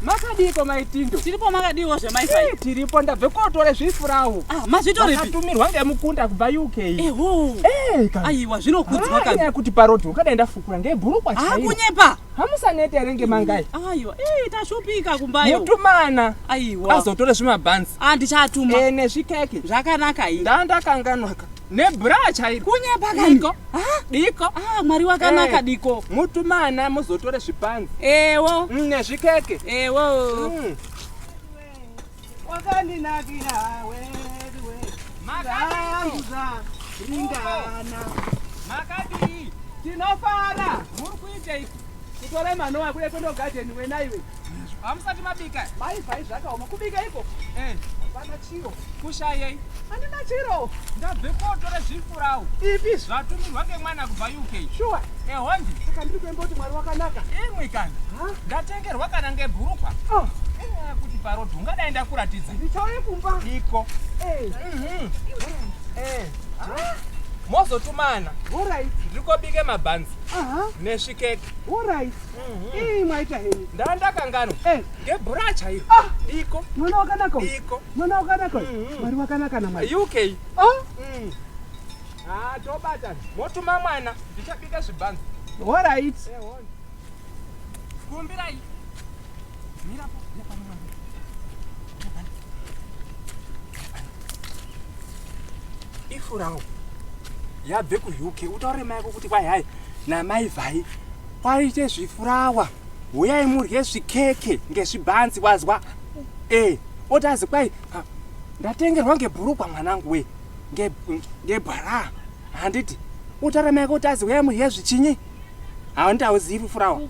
Makadiko maitindo. Tiripo makadiwo zvemaifai. Tiripo ndabve kotora zvifurawo. Mazvitoripi? Ndatumirwa ngemukunda kubva UK. Eho. Aiwa zvinokudzwa kana. Kana kuti parodhi ukadaenda fukura ngebhurukwa chairo. Kunyepa. Hamusanete renge mangai. Aiwa. Tashupika kumbayo. Mutumana. Aiwa. Azotore zvimabhanzi. Ndichatuma. Nezvikeke. Zvakanaka iyi. Ndandakanganwaka. Nebra chairo. Kunyepa kaniko. Diko. Mwari wakanaka diko. Mutumana muzotore zvibhanzi. Ewo. Nezvikeke. Ewo. Wakandinakira wewe. Makaza. Ringana. Makadi. Tinofara. Muri kuitei. Kutore mano wako kwendo garden wenaiwe. Hamusati mabika. Maivhai zvakaoma kubika iko. Hapana chiro. Kushayei. Handina chiro. Ndabve kotora zvifurawo. Ipi zvatumirwa ngemwana kubva UK. Sure. Hondi. Saka ndiri kuemboti Mwari wakanaka. Imwe kana. Ndatengerwa kana ngebhurukwa. Kuti parodhi ungadaenda kuratidza. Ndichauye kumba. Iko. Mozotumana. Alright. Ndikobike mabhanzi. Nezvikeke. Alright. Mwaita heni. Ndandakangano. Ngebhuracha iro. Diko. Mwana wakanaka. Diko. Mwana wakanaka. Mwari wakanaka na Mwari. UK. Tobata. Motuma mwana. Ndichabika zvibhanzi. Alright. Kumbirai. Mirapo. Ifurawo. Yabve ku-UK utaure mai yako kuti kwai hai namaivhai kwaite zvifurawa uyai murye zvikeke ngezvibhanzi wazwa otazi kwai ndatengerwa ngebhurukwa mwanangu we ngebhara handiti utaure mai yako kuti azi uyai murye zvichinyi handauzivi furawa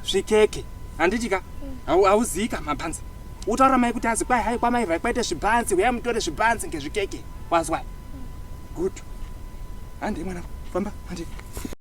zvikeke handiti ka hauzivi ka mabhanzi utaura mai kuti azi kwai hai kwamaivhai kwaite zvibhanzi uyai mutore zvibhanzi ngezvikeke wazwa good. Andi mwana, famba, andi.